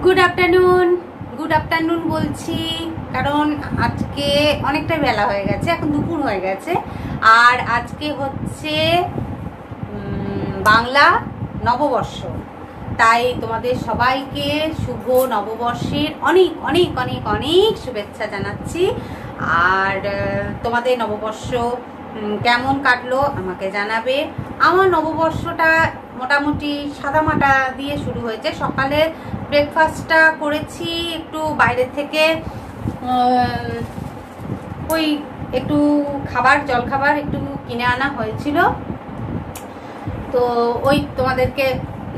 Good afternoon বলছি, কারণ আজকে অনেকটা বেলা হয়ে গেছে, এখন দুপুর হয়ে গেছে। আর আজকে হচ্ছে বাংলা নববর্ষ, তাই তোমাদের সবাইকে শুভ নববর্ষের অনেক অনেক অনেক অনেক শুভেচ্ছা জানাচ্ছি। আর তোমাদের নববর্ষ কেমন কাটলো আমাকে জানাবে। আমার নববর্ষটা মোটামুটি সাদামাটা দিয়ে শুরু হয়েছে। সকালে ব্রেকফাস্টটা করেছি একটু বাইরে থেকে, ওই একটু জলখাবার একটু কিনে আনা হয়েছিল, তো ওই তোমাদেরকে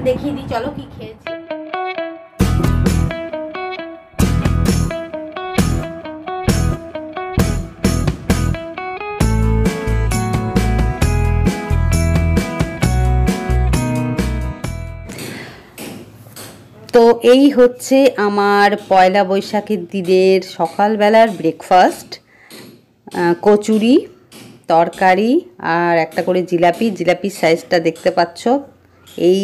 দেখিয়ে দিই, চলো কি খেয়েছি। তো এই হচ্ছে আমার পয়লা বৈশাখের দিনের সকালবেলার ব্রেকফাস্ট। কচুরি, তরকারি আর একটা করে জিলাপির সাইজটা দেখতে পাচ্ছ। এই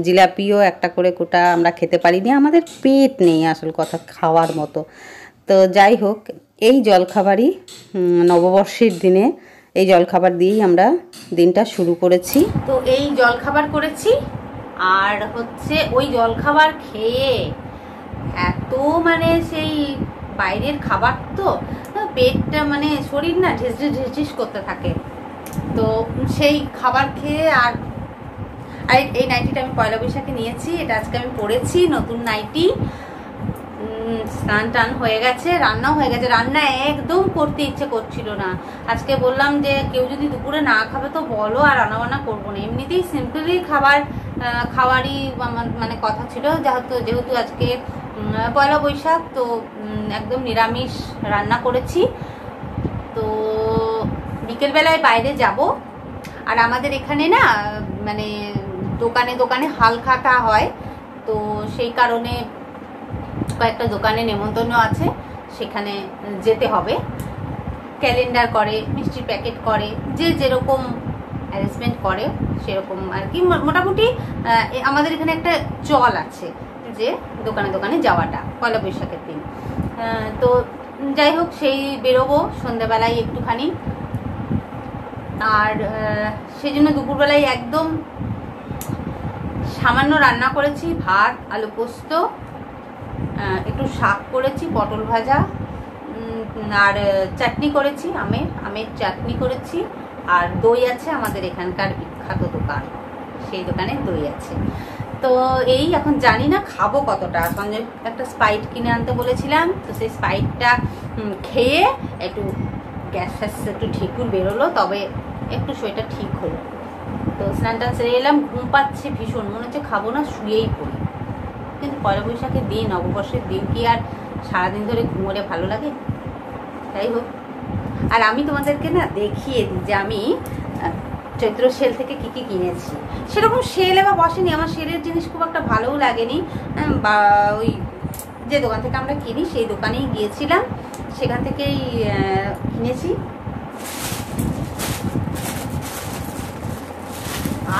জিলাপিও একটা করে কোটা আমরা খেতে পারিনি, আমাদের পেট নেই আসল কথা খাওয়ার মতো। তো যাই হোক, এই জলখাবারই নববর্ষের দিনে এই জলখাবার দিয়েই আমরা দিনটা শুরু করেছি। তো এই জলখাবার করেছি, আর হচ্ছে ওই জলখাবার খেয়ে এত মানে সেই বাইরের খাবার তো পেটটা মানে শরীর না ঢিস করতে থাকে। তো সেই খাবার খেয়ে আর এই নাইটিটা আমি পয়লা বৈশাখে নিয়েছি, এটা আজকে আমি পরেছি, নতুন নাইটি। স্নান টান হয়ে গেছে, রান্নাও হয়ে গেছে। রান্না একদম করতে ইচ্ছে করছিল না। আজকে বললাম যে কেউ যদি দুপুরে না খাবে তো বলো, আর রান্নাবান্না করবো না, এমনিতেই সিম্পলি খাওয়ারই মানে কথা ছিল। যেহেতু আজকে পয়লা বৈশাখ, তো একদম নিরামিষ রান্না করেছি। তো বিকেলবেলায় বাইরে যাব, আর আমাদের এখানে না মানে দোকানে হাল খাতা হয়, তো সেই কারণে কয়েকটা দোকানে নেমন্তন্ন আছে, সেখানে যেতে হবে। ক্যালেন্ডার করে, মিষ্টির প্যাকেট করে, যে যেরকম অ্যারেঞ্জমেন্ট করে সেরকম আর কি। মোটামুটি আমাদের এখানে একটা চল আছে যে দোকানে যাওয়াটা পয়লা বৈশাখের দিন। তো যাই হোক, সেই বেরোবো সন্ধ্যাবেলায় একটুখানি। আর সেই জন্য দুপুরবেলায় একদম সামান্য রান্না করেছি, ভাত, আলু পোস্ত, একটু শাক করেছি, পটল ভাজা, আর চাটনি করেছি, আমের চাটনি করেছি। আর দই আছে, আমাদের এখানকার বিখ্যাত দোকান, সেই দোকানে দই আছে। তো এই এখন জানি না খাবো কতটা। সঞ্জয় একটা স্প্রাইট কিনে আনতে বলেছিলাম, তো সেই স্প্রাইটটা খেয়ে একটু গ্যাস একটু ঢেকুর বেরোলো, তবে একটু শরীরটা ঠিক হলো। তো স্নান টান সেরে এলাম, ঘুম পাচ্ছে ভীষণ, মনে হচ্ছে খাবো না, শুয়েই পড়ি। কিন্তু পয়লা বৈশাখের দিন, নববর্ষের দিন কি আর সারাদিন ধরে ঘুমোলে ভালো লাগে? যাই হোক, আর আমি তোমাদেরকে না দেখিয়ে দিই যে আমি চৈত্র সেল থেকে কি কি কিনেছি। সেরকম সেলে বা বসেনি, আমার সেলের জিনিস খুব একটা ভালোও লাগেনি, বা ওই যে দোকান থেকে আমরা কিনি সেই দোকানেই গিয়েছিলাম, সেখান থেকেই কিনেছি।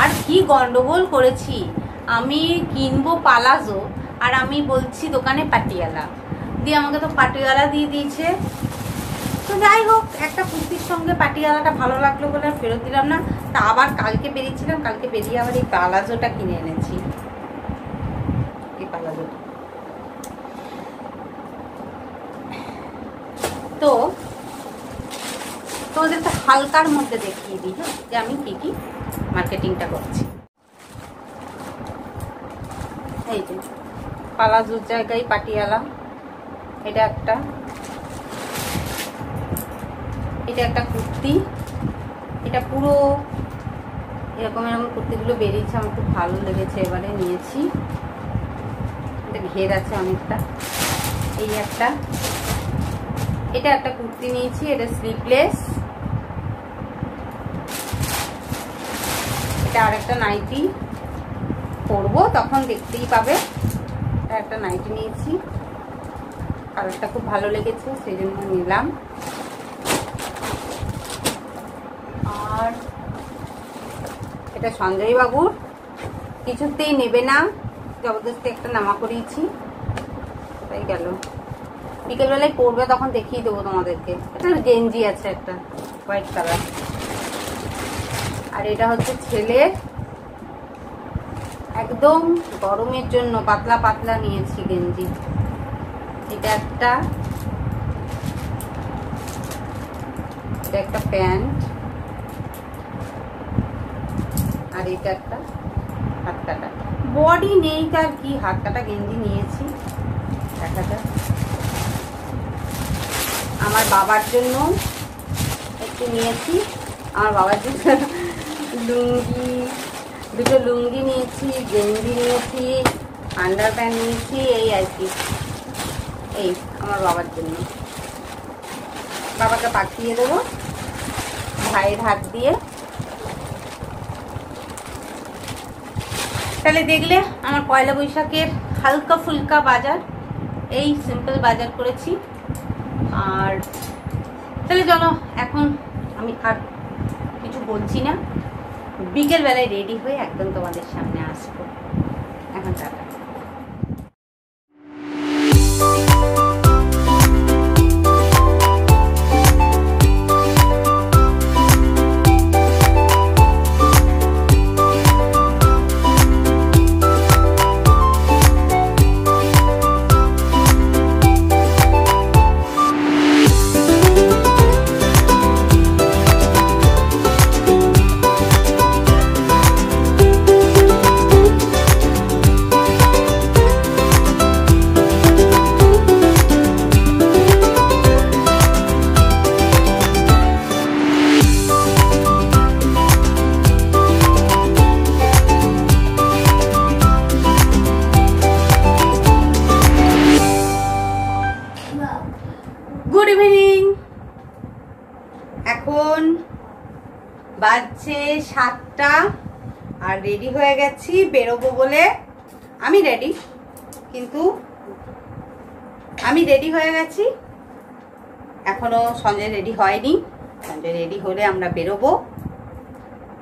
আর কি গন্ডগোল করেছি, আমি কিনবো পালাজো আর আমি বলছি দোকানে পাটিয়ালা, দিয়ে আমাকে তো পাটিয়ালা দিয়ে দিয়েছে। তো যাই হোক, একটা কুর্তির সঙ্গে পাটিয়ালাটা ভালো লাগলো বলে আর ফেরত দিলাম না। তা আবার কালকে বেরিয়েছিলাম, কালকে বেরিয়ে আবার এই পালাজোটা কিনে এনেছি। এই পালাজোটা তো তোমাদের তো হালকার মধ্যে দেখিয়ে দিই যে আমি কি কি মার্কেটিংটা করছি। এই যে পালাজোর জায়গায় পাটিয়ালা, এটা একটা কুর্তি, এটা পুরো এরকম কুর্তিগুলো বেরিয়েছে, আমার খুব ভালো লেগেছে, এবারে নিয়েছি। এটা ঘের আছে অনেকটা। এটা একটা কুর্তি নিয়েছি, এটা স্লিভলেস। এটা আর একটা নাইটি, পরবো তখন দেখতেই পাবে। এটা একটা নাইটি নিয়েছি, কালারটা খুব ভালো লেগেছে সেই জন্য নিলাম। আর এটা সঞ্জয় বাবুর, কিছুতেই নেবে না, জবরদস্তি একটা নামা করিয়েছি। তাই গেল, বিকেলবেলায় পরবে তখন দেখিয়ে দেবো তোমাদেরকে। এটা গেঞ্জি আছে একটা হোয়াইট কালার, আর এটা হচ্ছে ছেলের একদম গরমের জন্য পাতলা পাতলা নিয়েছি গেঞ্জি। এটা একটা প্যান্ট, আর এটা একটা হাত কাটা, বডি নেই তার কি, হাত কাটা গেঞ্জি নিয়েছি। দেখা যাক। আমার বাবার জন্য একটু নিয়েছি, আমার বাবার জন্য দুটো লুঙ্গি নিয়েছি, গেঞ্জি নিয়েছি, আন্ডার প্যান্ট নিয়েছি, এই আর কি। এই আমার বাবার জন্য, বাবাকে পাঠিয়ে দেবো ভাইয়ের হাত দিয়ে। তাহলে দেখলে আমার পয়লা বৈশাখের হালকা ফুলকা বাজার, এই সিম্পল বাজার করেছি। আর তাহলে চলো, এখন আমি আর কিছু বলছি না, বিকেল বেলায় রেডি হয়ে একদম তোমাদের সামনে আসবো। এখন টাটা। গুড ইভিনিং, এখন বাজছে 7টা, আর রেডি হয়ে গেছি বেরোবো বলে। আমি রেডি, কিন্তু আমি রেডি হয়ে গেছি, এখনো সঞ্জয় রেডি হয়নি। সঞ্জয় রেডি হলে আমরা বেরোবো।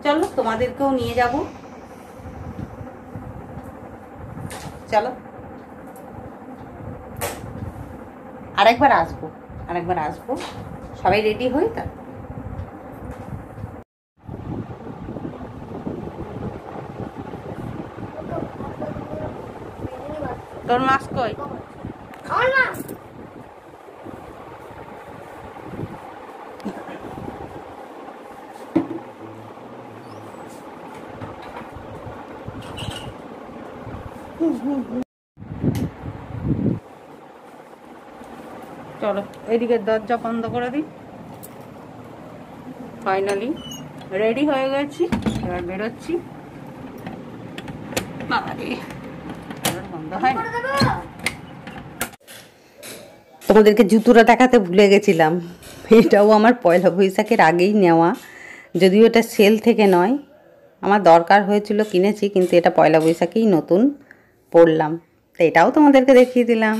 চলো, তোমাদেরকেও নিয়ে যাব, চলো। আরেকবার আসবো, সবাই রেডি হই। তা তোর মাস্ক কই? চলো, এদিকে দরজা বন্ধ করে দিই। ফাইনালি রেডি হয়ে গেছি, এবার বেরোচ্ছি। বন্ধ হয় না। তোমাদেরকে জুতোটা দেখাতে ভুলে গেছিলাম, এটাও আমার পয়লা বৈশাখের আগেই নেওয়া, যদিও এটা সেল থেকে নয়, আমার দরকার হয়েছিল কিনেছি, কিন্তু এটা পয়লা বৈশাখেই নতুন পরলাম, তো এটাও তোমাদেরকে দেখিয়ে দিলাম।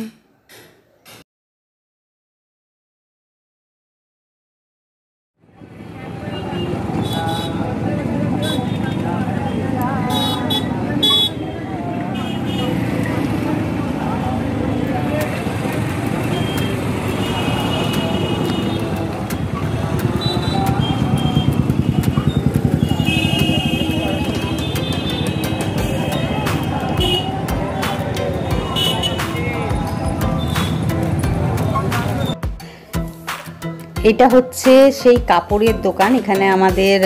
এটা হচ্ছে সেই কাপড়ের দোকান, এখানে আমাদের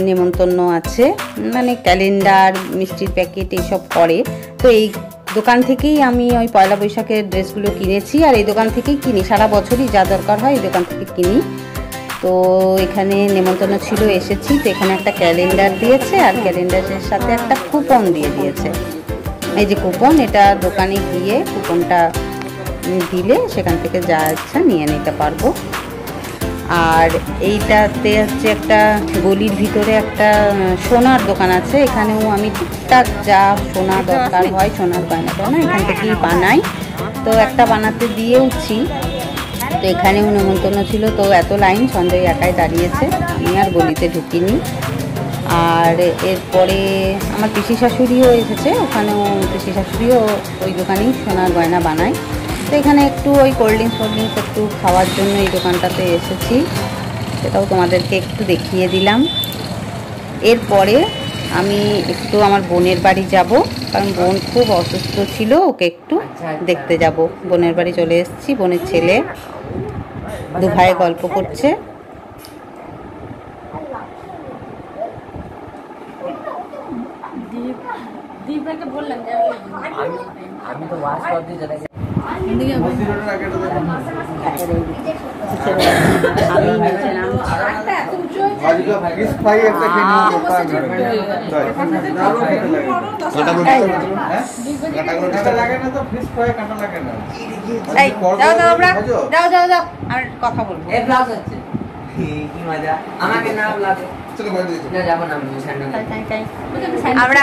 নেমন্তন্ন আছে, মানে ক্যালেন্ডার, মিষ্টির প্যাকেট এইসব করে। তো এই দোকান থেকেই আমি ওই পয়লা বৈশাখের ড্রেসগুলো কিনেছি, আর এই দোকান থেকেই কিনি, সারা বছরই যা দরকার হয় এই দোকান থেকে কিনি। তো এখানে নেমন্তন্ন ছিল, এসেছি, তো এখানে একটা ক্যালেন্ডার দিয়েছে, আর ক্যালেন্ডারের সাথে একটা কুপন দিয়ে দিয়েছে। এই যে কুপন, এটা দোকানে গিয়ে কুপনটা দিলে সেখান থেকে যা ইচ্ছা নিয়ে নিতে পারবো। আর এইটাতে হচ্ছে একটা গলির ভিতরে একটা সোনার দোকান আছে, এখানেও আমি টুকটাক যা সোনা দরকার হয়, সোনার গয়না টয়না এখান থেকেই বানাই। তো একটা বানাতে দিয়েওছি, তো এখানেও নেমন্তন্ন ছিল, তো এত লাইন, সঞ্জয় একাই দাঁড়িয়েছে, আমি আর গলিতে ঢুকিনি। আর এরপরে আমার পিসি শাশুড়িও এসেছে, ওখানেও পিসি শাশুড়িও ওই দোকানেই সোনার গয়না বানায়। তো এখানে একটু ওই কোল্ড ড্রিঙ্কস একটু খাওয়ার জন্য এই দোকানটাতে এসেছি, সেটাও তোমাদেরকে একটু দেখিয়ে দিলাম। এরপরে আমি একটু আমার বোনের বাড়ি যাব, কারণ বোন খুব অসুস্থ ছিল, ওকে একটু দেখতে যাব। বোনের বাড়ি চলে এসেছি, বোনের ছেলে দু ভাই গল্প করছে। আমি তো ওয়াশ করতে চলে গেছি। কথা বলবো, আমরা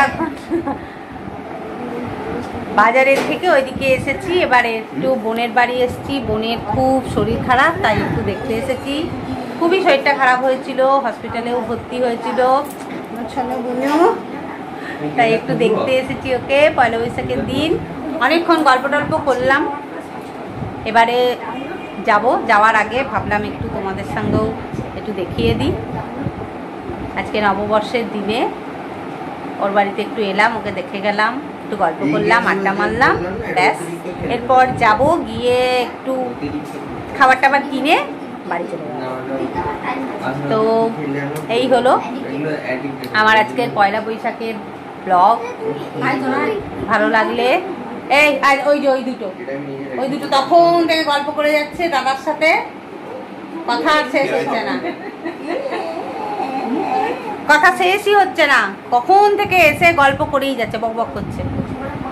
বাজারের থেকে ওইদিকে এসেছি। এবারে একটু বোনের বাড়ি এসেছি, বোনের খুব শরীর খারাপ, তাই একটু দেখতে এসেছি। খুবই শরীরটা খারাপ হয়েছিল, হসপিটালেও ভর্তি হয়েছিল, তাই একটু দেখতে এসেছি ওকে। পয়লা বৈশাখের দিন অনেকক্ষণ গল্প টল্প করলাম। এবারে যাওয়ার আগে ভাবলাম একটু তোমাদের সঙ্গেও একটু দেখিয়ে দিই। আজকে নববর্ষের দিনে ওর বাড়িতে একটু এলাম, ওকে দেখে গেলাম, একটু গল্প করলাম, আড্ডা মারলাম, ব্যাস। এরপর গিয়ে একটু খাবার টাবার কিনে বাড়ি চলে যাবো। তো এই হলো আমার আজকের পয়লা বৈশাখের ব্লগ। ভালো লাগলে ওই দুটো তখন থেকে গল্প করে যাচ্ছে দাদার সাথে, কথা শেষ হচ্ছে না, কথা শেষই হচ্ছে না, কখন থেকে এসে গল্প করেই যাচ্ছে, বক বক করছে।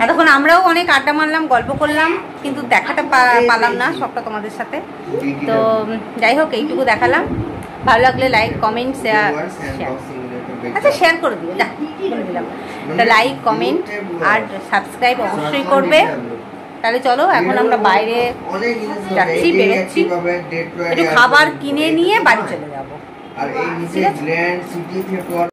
এতক্ষণ আমরাও অনেক আড্ডা মারলাম, গল্প করলাম, কিন্তু দেখাটা পালাম না সবটা তোমাদের সাথে। তো যাই হোক, এইটুকু দেখালাম। ভালো লাগলে লাইক, কমেন্ট, শেয়ার আচ্ছা শেয়ার করে দিও, যা বলে দিলাম। তো লাইক, কমেন্ট আর সাবস্ক্রাইব অবশ্যই করবে। তাহলে চলো, এখন আমরা বাইরে যাচ্ছি, বেরোচ্ছি, একটু খাবার কিনে নিয়ে বাড়ি চলে যাবো। ঠিক আছে।